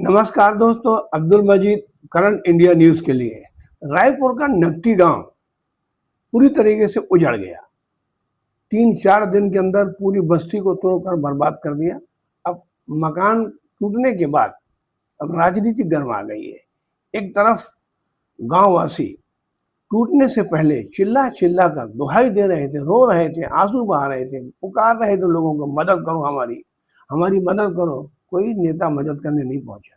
नमस्कार दोस्तों, अब्दुल मजीद current India news के लिए। रायपुर का नकटी गांव पूरी तरीके से उजड़ गया। 3-4 दिन के अंदर पूरी बस्ती को तोड़कर बर्बाद कर दिया। अब मकान टूटने के बाद अब राजनीति गर्म आ गई है। एक तरफ गांववासी टूटने से पहले चिल्ला चिल्ला कर दुहाई दे रहे थे, रो रहे थे, आंसू बहा रहे थे, पुकार रहे थे लोगों को, मदद करो, हमारी मदद करो। कोई नेता मदद करने नहीं पहुंचा।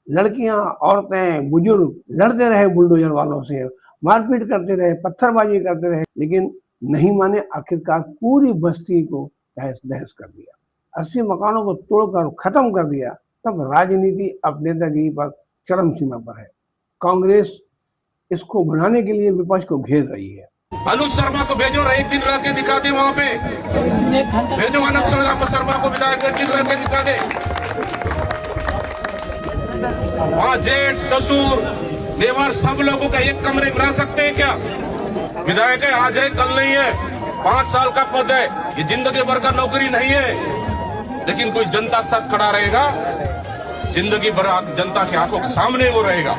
लड़कियां, औरतें, बुजुर्ग लड़ते रहे बुलडोजर वालों से, मारपीट करते रहे, पत्थरबाजी करते रहे, लेकिन नहीं माने। आखिरकार पूरी बस्ती को तहस नहस कर दिया, 80 मकानों को तोड़कर खत्म कर दिया। तब राजनीति अब नेतागिरी पर चरम सीमा पर है। कांग्रेस इसको बनाने के लिए विपक्ष को घेर रही है। अनुज शर्मा को भेजो, एक दिन रह के दिखा दे वहां पे। भेजो अनुज शर्मा को, विधायक एक दिन रह के दिखा दे। वहाँ जेठ, ससुर, देवर सब लोगों का एक कमरे में रह सकते हैं क्या? विधायक है, आज है कल नहीं है, 5 साल का पद है, ये जिंदगी भर का नौकरी नहीं है। लेकिन कोई जनता के साथ खड़ा रहेगा, जिंदगी भर जनता की आंखों के सामने वो रहेगा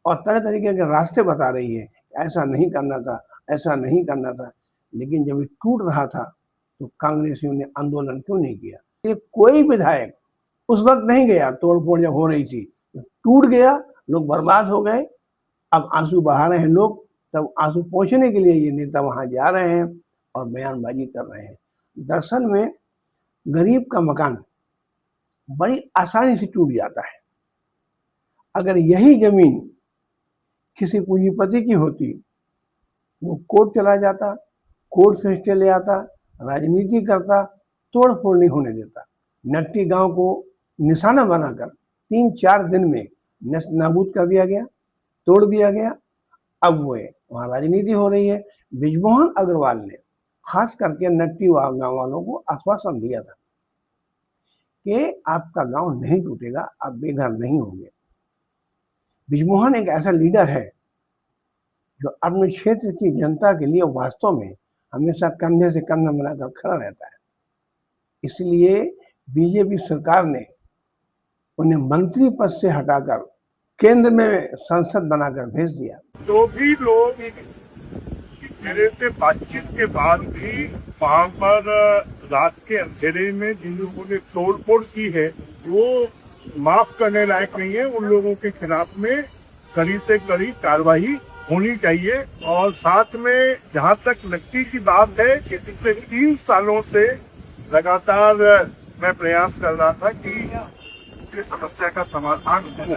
और तरह तरीके के रास्ते बता रही है, ऐसा नहीं करना था, ऐसा नहीं करना था। लेकिन जब ये टूट रहा था तो कांग्रेसियों ने आंदोलन क्यों नहीं किया? ये कोई विधायक उस वक्त नहीं गया। तोड़फोड़ जब हो रही थी टूट गया, लोग बर्बाद हो गए। अब आंसू बहा रहे हैं लोग, तब आंसू पोंछने के लिए ये नेता वहां जा रहे हैं और बयानबाजी कर रहे हैं। दरअसल में गरीब का मकान बड़ी आसानी से टूट जाता है। अगर यही जमीन किसी पूंजीपति की होती, वो कोर्ट चला जाता, कोर्ट से स्टे ले आता, राजनीति करता, तोड़ फोड़ नहीं होने देता। नकटी गांव को निशाना बनाकर 3-4 दिन में नष्ट नाबूद कर दिया गया, तोड़ दिया गया। अब वो वहाँ राजनीति हो रही है। बृजमोहन अग्रवाल ने खास करके नकटी गांव वालों को आश्वासन दिया था कि आपका गांव नहीं टूटेगा, आप बेघर नहीं होंगे। बृजमोहन एक ऐसा लीडर है जो अपने क्षेत्र की जनता के लिए वास्तव में हमेशा कंधे से कंधा मिलाकर खड़ा रहता है। इसलिए बीजेपी सरकार ने उन्हें मंत्री पद से हटाकर केंद्र में सांसद बनाकर भेज दिया। तो भी लोग मेरे से बातचीत के बाद भी वहाँ पर रात के अंधेरे में जिन लोगों ने तोड़फोड़ की है वो माफ करने लायक नहीं है। उन लोगों के खिलाफ में कड़ी से कड़ी कार्रवाई होनी चाहिए। और साथ में जहाँ तक नकटी की बात है कि पिछले 3 सालों से लगातार मैं प्रयास कर रहा था कि इस समस्या का समाधान हो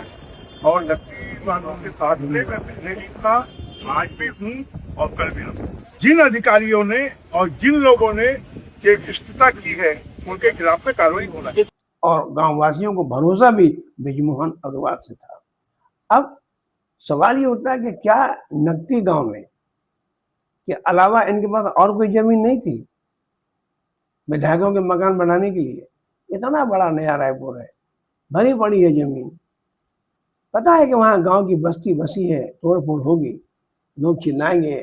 और नकटी वालों के साथ में मैं पहले भी था, आज भी हूँ और कल भी रहूँ। जिन अधिकारियों ने और जिन लोगों ने ये दुष्टता की है उनके खिलाफ में कार्रवाई होना चाहिए। और गांव वासियों को भरोसा भी बृजमोहन अग्रवाल से था। अब सवाल ये उठता है कि क्या नकटी गांव में के अलावा इनके पास और कोई जमीन नहीं थी विधायकों के मकान बनाने के लिए? इतना बड़ा नया रायपुर है, भरी पड़ी है जमीन। पता है कि वहां गांव की बस्ती बसी है, तोड़फोड़ होगी, लोग चिल्लाएंगे,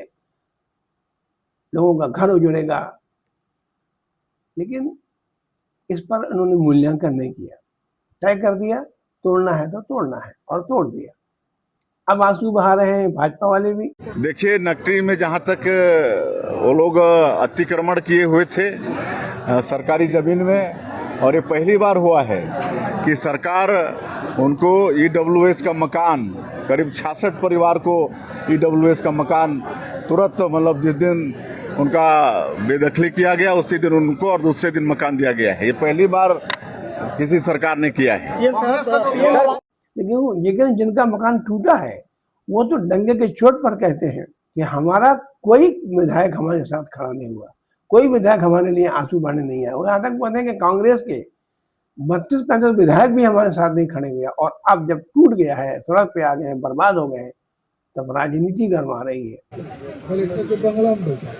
लोगों का घर उजड़ेगा, लेकिन इस पर उन्होंने मूल्यांकन नहीं किया। तय कर दिया तोड़ना है तो तोड़ना है और तोड़ दिया। अब आंसू बहा रहे हैं भाजपा वाले भी। देखिए, नकटी में जहां तक वो लोग अतिक्रमण किए हुए थे सरकारी जमीन में, और ये पहली बार हुआ है कि सरकार उनको ईडब्ल्यूएस का मकान, करीब 66 परिवार को ईडब्ल्यूएस का मकान तुरंत, मतलब जिस दिन उनका बेदखली किया गया उसी दिन उनको और दूसरे दिन मकान दिया गया है। ये पहली बार किसी सरकार ने किया है। लेकिन जिनका मकान टूटा है वो तो डंगे के चोट पर कहते हैं कि हमारा कोई विधायक हमारे साथ खड़ा नहीं हुआ, कोई विधायक हमारे लिए आंसू बहाने नहीं आया। वो यहाँ तक कहते हैं कि कांग्रेस के 32-35 विधायक भी हमारे साथ नहीं खड़े हुए, और अब जब टूट गया है, सड़क पे आ गए हैं, बर्बाद हो गए हैं, तब राजनीति गरमा रही है। कलेक्टर के बंगला में बैठा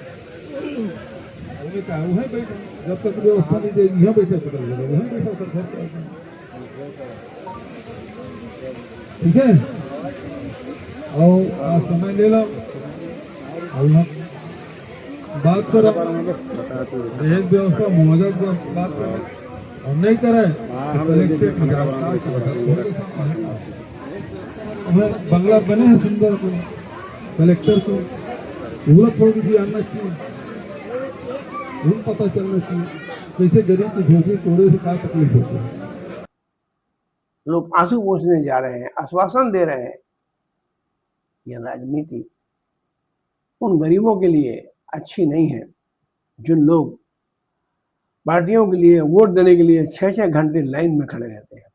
वहीं का वहीं बैठा, जब तक व्यवस्था नहीं देगी यहाँ बैठा कर वहीं बैठा कर घर पे आके। ठीक है, और आज समय ले लो और हम बात करो, एक व्यवस्था मुआवजा की बात करें और नहीं करें तो कलेक्टर हमें बंगला बने हैं सुंदर को, कलेक्टर को सहूलत थोड़ी सी आना चाहिए, उन पता चलना चाहिए कैसे गरीब की झोपड़ी तोड़े से क्या तकलीफ होती है। लोग आंसू पोंछने जा रहे हैं, आश्वासन दे रहे हैं। यह राजनीति उन गरीबों के लिए अच्छी नहीं है जो लोग पार्टियों के लिए वोट देने के लिए 6-6 घंटे लाइन में खड़े रहते हैं।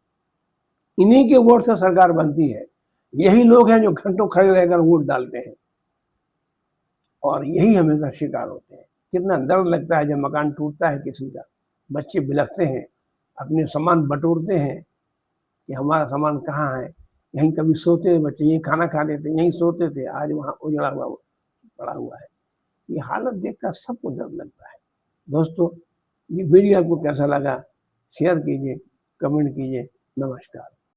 इन्हीं के वोट से सरकार बनती है। यही लोग हैं जो घंटों खड़े रहकर वोट डालते हैं, और यही हमेशा शिकार होते हैं। कितना दर्द लगता है जब मकान टूटता है किसी का, बच्चे बिलखते हैं, अपने सामान बटोरते हैं कि हमारा सामान कहाँ है। यहीं कभी सोते थे बच्चे, यहीं खाना खा लेते, यहीं सोते थे, आज वहाँ उजड़ा हुआ पड़ा हुआ है। ये हालत देखकर सबको दर्द लगता है। दोस्तों, ये वीडियो आपको कैसा लगा शेयर कीजिए, कमेंट कीजिए। नमस्कार।